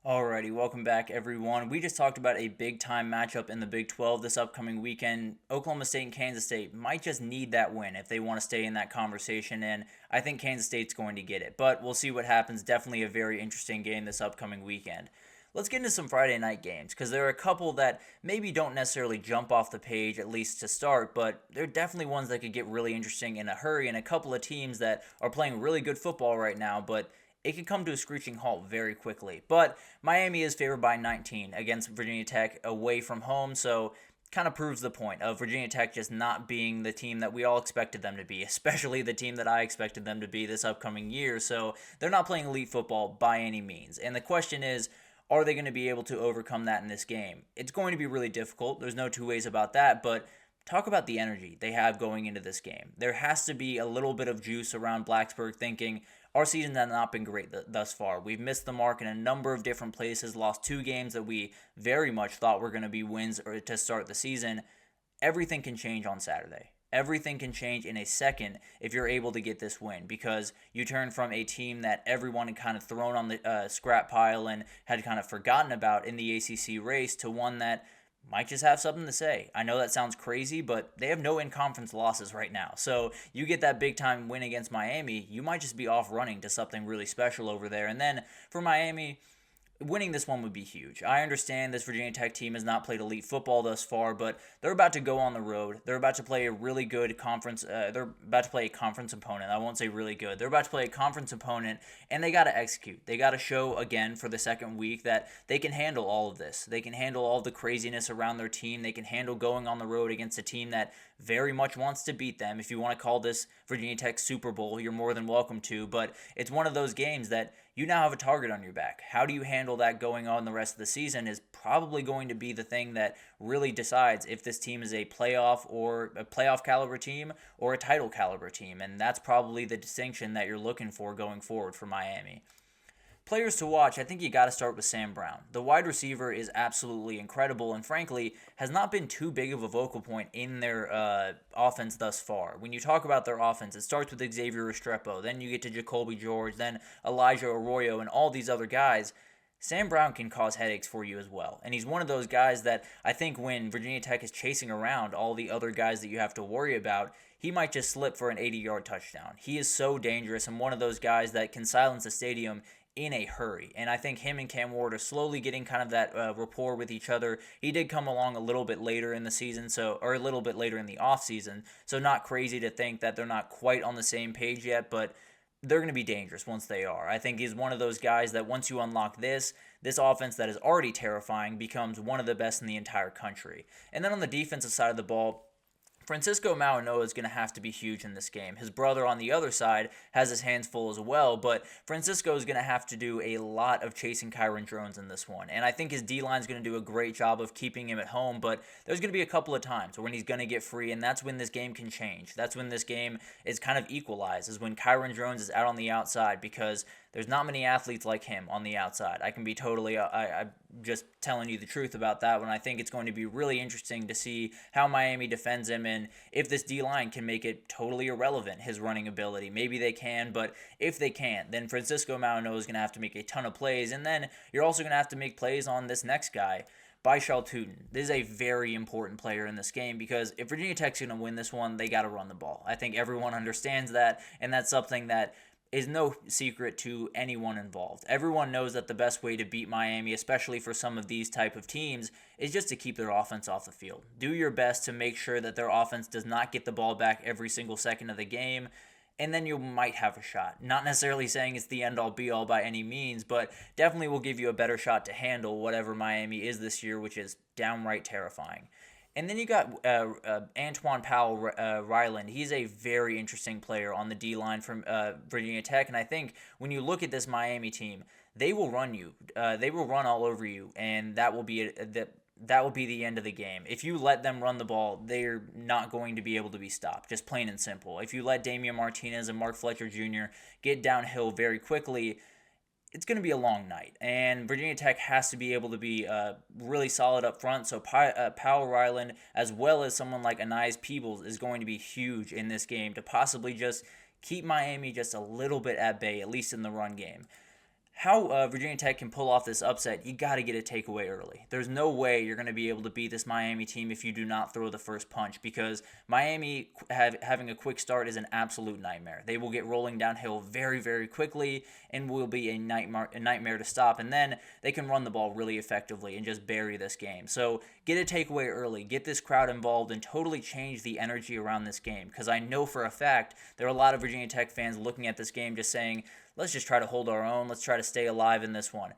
Alrighty, welcome back, everyone. We just talked about a big time matchup in the Big 12 this upcoming weekend. Oklahoma State and Kansas State might just need that win if they want to stay in that conversation, and I think Kansas State's going to get it. But we'll see what happens. Definitely a very interesting game this upcoming weekend. Let's get into some Friday night games because there are a couple that maybe don't necessarily jump off the page, at least to start, but they're definitely ones that could get really interesting in a hurry, and a couple of teams that are playing really good football right now, but it can come to a screeching halt very quickly. But Miami is favored by 19 against Virginia Tech away from home, so kind of proves the point of Virginia Tech just not being the team that we all expected them to be, especially the team that I expected them to be this upcoming year. So they're not playing elite football by any means. And the question is, are they going to be able to overcome that in this game? It's going to be really difficult. There's no two ways about that, but talk about the energy they have going into this game. There has to be a little bit of juice around Blacksburg thinking, our season has not been great thus far. We've missed the mark in a number of different places, lost two games that we very much thought were going to be wins or to start the season. Everything can change on Saturday. Everything can change in a second if you're able to get this win, because you turn from a team that everyone had kind of thrown on the scrap pile and had kind of forgotten about in the ACC race to one that might just have something to say. I know that sounds crazy, but they have no in-conference losses right now. So you get that big-time win against Miami, you might just be off running to something really special over there. And then for Miami, winning this one would be huge. I understand this Virginia Tech team has not played elite football thus far, but they're about to go on the road. They're about to play a really good conference. They're about to play a conference opponent. I won't say really good. They're about to play a conference opponent, and they got to execute. They got to show again for the second week that they can handle all of this. They can handle all the craziness around their team. They can handle going on the road against a team that very much wants to beat them. If you want to call this Virginia Tech Super Bowl, you're more than welcome to, but it's one of those games that you now have a target on your back. How do you handle that going on the rest of the season is probably going to be the thing that really decides if this team is a playoff caliber team or a title caliber team, and that's probably the distinction that you're looking for going forward for Miami. Players to watch, I think you got to start with Sam Brown. The wide receiver is absolutely incredible and frankly has not been too big of a vocal point in their offense thus far. When you talk about their offense, it starts with Xavier Restrepo, then you get to Jacoby George, then Elijah Arroyo, and all these other guys. Sam Brown can cause headaches for you as well. And he's one of those guys that I think when Virginia Tech is chasing around all the other guys that you have to worry about, he might just slip for an 80-yard touchdown. He is so dangerous and one of those guys that can silence a stadium in a hurry. And I think him and Cam Ward are slowly getting kind of that rapport with each other. He did come along a little bit later in the season, or a little bit later in the offseason, so not crazy to think that they're not quite on the same page yet, but they're going to be dangerous once they are. I think he's one of those guys that once you unlock this offense that is already terrifying becomes one of the best in the entire country. And then on the defensive side of the ball, Francisco Mauigoa is going to have to be huge in this game. His brother on the other side has his hands full as well, but Francisco is going to have to do a lot of chasing Kyron Drones in this one. And I think his D-line is going to do a great job of keeping him at home, but there's going to be a couple of times when he's going to get free, and that's when this game can change. That's when this game is kind of equalized, is when Kyron Drones is out on the outside, because there's not many athletes like him on the outside. I can be totally, I'm just telling you the truth about that one. I think it's going to be really interesting to see how Miami defends him and if this D-line can make it totally irrelevant, his running ability. Maybe they can, but if they can't, then Francisco Mauigoa is going to have to make a ton of plays, and then you're also going to have to make plays on this next guy, Baishal Tootin. This is a very important player in this game because if Virginia Tech's going to win this one, they got to run the ball. I think everyone understands that, and that's something that is no secret to anyone involved. Everyone knows that the best way to beat Miami, especially for some of these type of teams, is just to keep their offense off the field. Do your best to make sure that their offense does not get the ball back every single second of the game, and then you might have a shot. Not necessarily saying it's the end-all be-all by any means, but definitely will give you a better shot to handle whatever Miami is this year, which is downright terrifying. And then you got Antoine Powell Ryland. He's a very interesting player on the D-line from Virginia Tech. And I think when you look at this Miami team, they will run you. They will run all over you, and that will be that will be the end of the game. If you let them run the ball, they're not going to be able to be stopped, just plain and simple. If you let Damian Martinez and Mark Fletcher Jr. get downhill very quickly, it's going to be a long night, and Virginia Tech has to be able to be really solid up front. So Powell Ryland, as well as someone like Anais Peebles, is going to be huge in this game to possibly just keep Miami just a little bit at bay, at least in the run game. how Virginia Tech can pull off this upset, you got to get a takeaway early. There's no way you're going to be able to beat this Miami team if you do not throw the first punch, because Miami having a quick start is an absolute nightmare. They will get rolling downhill very, very quickly and will be a nightmare to stop. And then they can run the ball really effectively and just bury this game. So get a takeaway early, get this crowd involved, and totally change the energy around this game, because I know for a fact there are a lot of Virginia Tech fans looking at this game just saying, let's just try to hold our own. Let's try to stay alive in this one.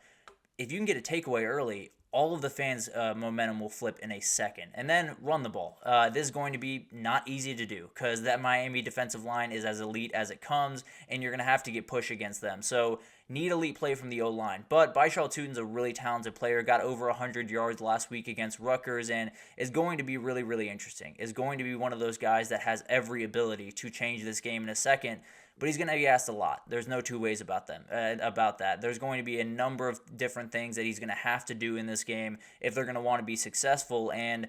If you can get a takeaway early, all of the fans' momentum will flip in a second. And then run the ball. This is going to be not easy to do, because that Miami defensive line is as elite as it comes, and you're going to have to get push against them. So need elite play from the O-line. But Bishal Tutin's a really talented player, got over 100 yards last week against Rutgers, and is going to be really, really interesting. Is going to be one of those guys that has every ability to change this game in a second. But he's going to be asked a lot. There's no two ways about that. There's going to be a number of different things that he's going to have to do in this game if they're going to want to be successful, and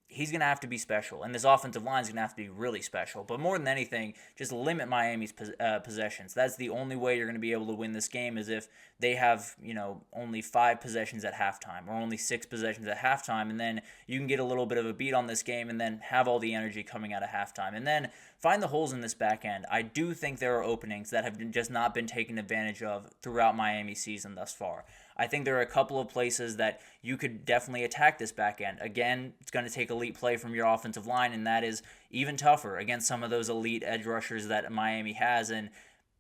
he's going to have to be special, and this offensive line is going to have to be really special. But more than anything, just limit Miami's possessions. That's the only way you're going to be able to win this game, is if they have, only 5 possessions at halftime or only 6 possessions at halftime, and then you can get a little bit of a beat on this game and then have all the energy coming out of halftime. And then find the holes in this back end. I do think there are openings that have just not been taken advantage of throughout Miami's season thus far. I think there are a couple of places that you could definitely attack this back end. Again, it's going to take elite play from your offensive line, and that is even tougher against some of those elite edge rushers that Miami has, and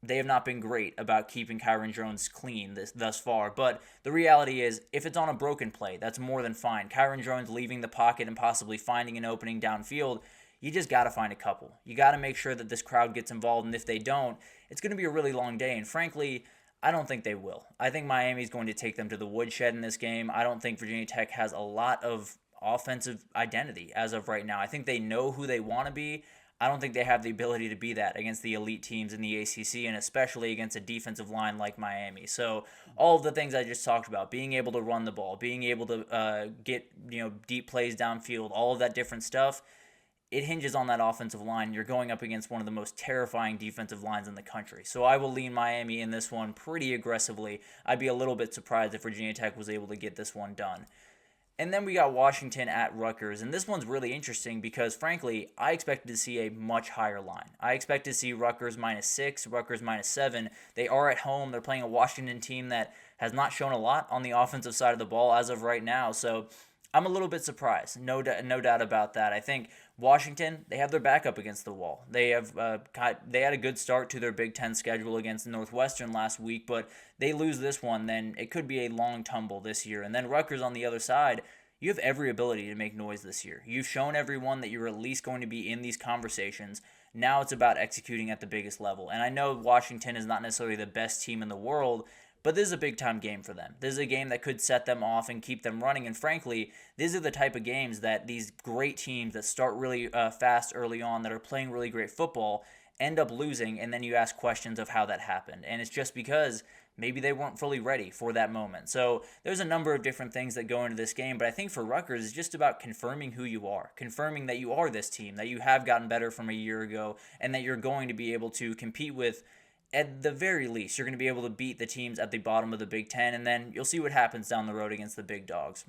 they have not been great about keeping Kyron Jones clean thus far. But the reality is, if it's on a broken play, that's more than fine. Kyron Jones leaving the pocket and possibly finding an opening downfield, you just got to find a couple. You got to make sure that this crowd gets involved, and if they don't, it's going to be a really long day, and frankly, I don't think they will. I think Miami's going to take them to the woodshed in this game. I don't think Virginia Tech has a lot of offensive identity as of right now. I think they know who they want to be. I don't think they have the ability to be that against the elite teams in the ACC, and especially against a defensive line like Miami. So all of the things I just talked about, being able to run the ball, being able to get deep plays downfield, all of that different stuff, it hinges on that offensive line. You're going up against one of the most terrifying defensive lines in the country. So I will lean Miami in this one pretty aggressively. I'd be a little bit surprised if Virginia Tech was able to get this one done. And then we got Washington at Rutgers, and this one's really interesting because, frankly, I expected to see a much higher line. I expected to see Rutgers -6, Rutgers -7. They are at home. They're playing a Washington team that has not shown a lot on the offensive side of the ball as of right now, so I'm a little bit surprised, no doubt about that. I think Washington, they have their back up against the wall. They had a good start to their Big Ten schedule against Northwestern last week, but they lose this one, then it could be a long tumble this year. And then Rutgers on the other side, you have every ability to make noise this year. You've shown everyone that you're at least going to be in these conversations. Now it's about executing at the biggest level. And I know Washington is not necessarily the best team in the world, but this is a big-time game for them. This is a game that could set them off and keep them running. And frankly, these are the type of games that these great teams that start really fast early on, that are playing really great football, end up losing, and then you ask questions of how that happened. And it's just because maybe they weren't fully ready for that moment. So there's a number of different things that go into this game, but I think for Rutgers, it's just about confirming who you are, confirming that you are this team, that you have gotten better from a year ago, and that you're going to be able to compete with, at the very least, you're going to be able to beat the teams at the bottom of the Big Ten, and then you'll see what happens down the road against the big dogs.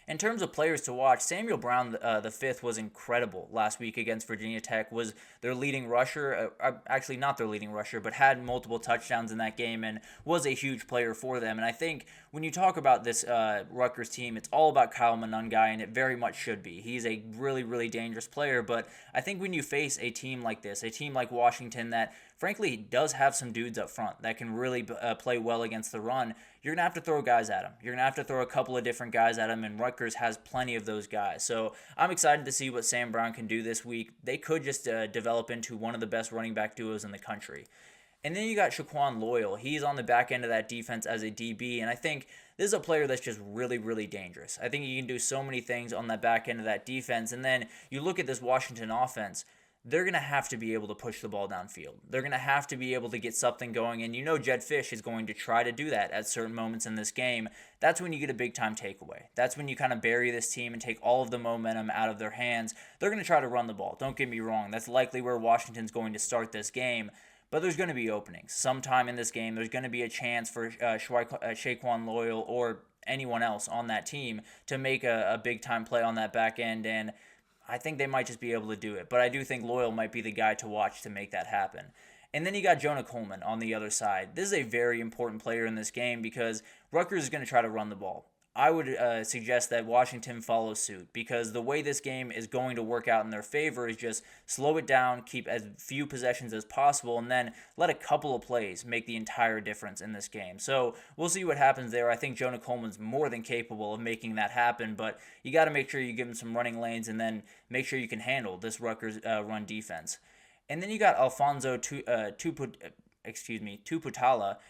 In terms of players to watch, Samuel Brown, the fifth, was incredible last week against Virginia Tech. Was their leading rusher, actually not their leading rusher, but had multiple touchdowns in that game and was a huge player for them. And I think when you talk about this Rutgers team, it's all about Kyle Monangai, and it very much should be. He's a really, really dangerous player, but I think when you face a team like this, a team like Washington that frankly does have some dudes up front that can really play well against the run, you're going to have to throw guys at him. You're going to have to throw a couple of different guys at him, and Rutgers has plenty of those guys. So I'm excited to see what Sam Brown can do this week. They could just develop into one of the best running back duos in the country. And then you got Shaquan Loyal. He's on the back end of that defense as a DB, and I think this is a player that's just really, really dangerous. I think he can do so many things on that back end of that defense. And then you look at this Washington offense, they're going to have to be able to push the ball downfield. They're going to have to be able to get something going, and Jed Fish is going to try to do that at certain moments in this game. That's when you get a big-time takeaway. That's when you kind of bury this team and take all of the momentum out of their hands. They're going to try to run the ball. Don't get me wrong. That's likely where Washington's going to start this game. but there's going to be openings. Sometime in this game, there's going to be a chance for Shaquan Loyal or anyone else on that team to make a big time play on that back end, and I think they might just be able to do it. But I do think Loyal might be the guy to watch to make that happen. And then you got Jonah Coleman on the other side. This is a very important player in this game because Rutgers is going to try to run the ball. I would suggest that Washington follows suit because the way this game is going to work out in their favor is just slow it down, keep as few possessions as possible, and then let a couple of plays make the entire difference in this game. So we'll see what happens there. I think Jonah Coleman's more than capable of making that happen, but you got to make sure you give him some running lanes and then make sure you can handle this Rutgers run defense. And then you got Alfonso Tuputala,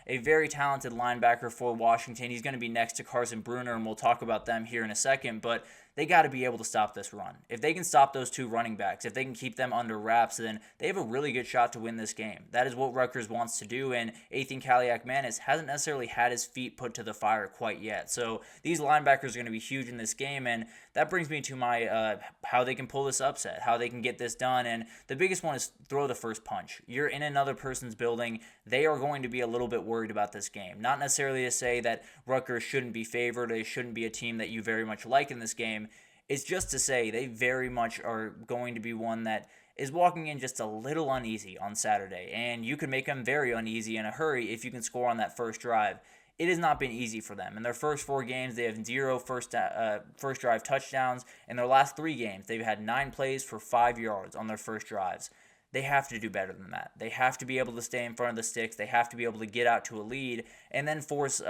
a very talented linebacker for Washington. He's going to be next to Carson Bruner, and we'll talk about them here in a second, but they got to be able to stop this run. If they can stop those two running backs, if they can keep them under wraps, then they have a really good shot to win this game. That is what Rutgers wants to do, and Athan Kaliak-Manis hasn't necessarily had his feet put to the fire quite yet. So these linebackers are going to be huge in this game, and that brings me to my how they can pull this upset, how they can get this done, and the biggest one is throw the first punch. You're in another person's building. They are going to be a little bit worried about this game. Not necessarily to say that Rutgers shouldn't be favored, they shouldn't be a team that you very much like in this game. It's just to say they very much are going to be one that is walking in just a little uneasy on Saturday, and you can make them very uneasy in a hurry if you can score on that first drive. It has not been easy for them. In their first 4 games, they have 0 first drive touchdowns. In their last 3 games, they've had 9 plays for 5 yards on their first drives. They have to do better than that. They have to be able to stay in front of the sticks. They have to be able to get out to a lead and then force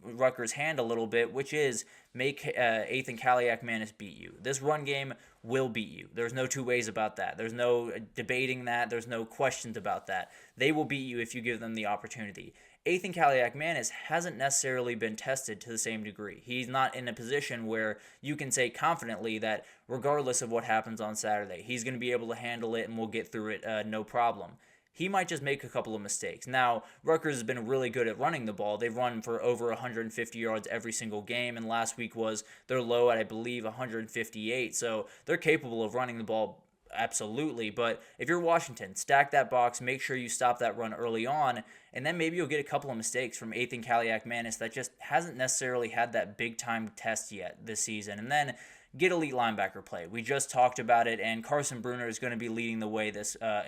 Rutgers' hand a little bit, which is make Athan Kaliak-Manis beat you. This run game will beat you. There's no two ways about that. There's no debating that. There's no questions about that. They will beat you if you give them the opportunity. Athan Kaliak-Manis hasn't necessarily been tested to the same degree. He's not in a position where you can say confidently that regardless of what happens on Saturday, he's going to be able to handle it and we'll get through it no problem. He might just make a couple of mistakes. Now, Rutgers has been really good at running the ball. They've run for over 150 yards every single game, and last week was their low at, I believe, 158. So they're capable of running the ball absolutely. But if you're Washington, stack that box, make sure you stop that run early on, and then maybe you'll get a couple of mistakes from Athan Kaliak-Manis that just hasn't necessarily had that big-time test yet this season. And then get elite linebacker play. We just talked about it, and Carson Bruner is going to be leading the way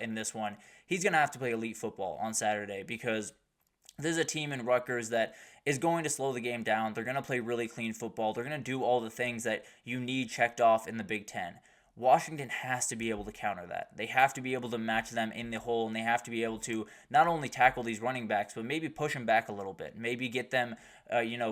in this one. He's going to have to play elite football on Saturday because there's a team in Rutgers that is going to slow the game down. They're going to play really clean football. They're going to do all the things that you need checked off in the Big Ten. Washington has to be able to counter that. They have to be able to match them in the hole, and they have to be able to not only tackle these running backs, but maybe push them back a little bit. Maybe get them,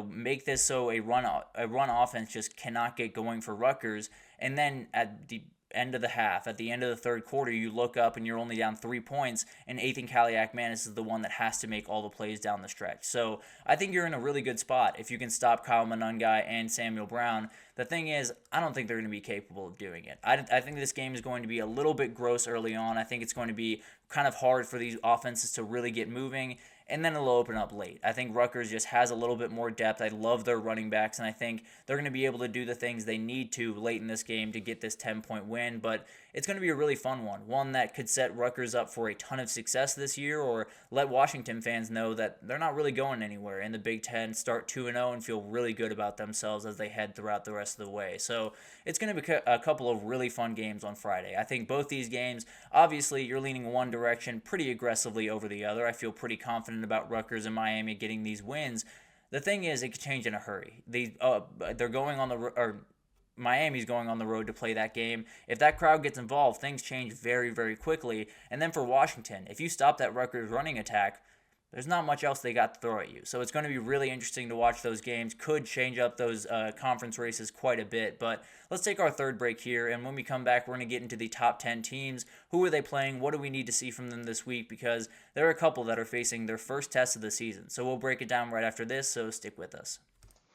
make this so a run offense just cannot get going for Rutgers. And then at the end of the half, at the end of the third quarter, you look up and you're only down 3 points, and Athan Kaliak-Manis is the one that has to make all the plays down the stretch. So I think you're in a really good spot if you can stop Kyle Monangai and Samuel Brown. The thing is, I don't think they're going to be capable of doing it. I think this game is going to be a little bit gross early on. I think it's going to be kind of hard for these offenses to really get moving, and then it'll open up late. I think Rutgers just has a little bit more depth. I love their running backs, and I think they're going to be able to do the things they need to late in this game to get this 10-point win, but it's going to be a really fun one that could set Rutgers up for a ton of success this year or let Washington fans know that they're not really going anywhere in the Big Ten, start 2-0 and feel really good about themselves as they head throughout the rest of the way. So it's going to be a couple of really fun games on Friday. I think both these games, obviously you're leaning one direction pretty aggressively over the other. I feel pretty confident about Rutgers and Miami getting these wins. The thing is, it could change in a hurry. They're going on the Miami's going on the road to play that game. If that crowd gets involved, things change very, very quickly. And then for Washington, if you stop that Rutgers running attack, there's not much else they got to throw at you. So it's going to be really interesting to watch those games. Could change up those conference races quite a bit. But let's take our third break here. And when we come back, we're going to get into the top 10 teams. Who are they playing? What do we need to see from them this week? Because there are a couple that are facing their first test of the season. So we'll break it down right after this. So stick with us.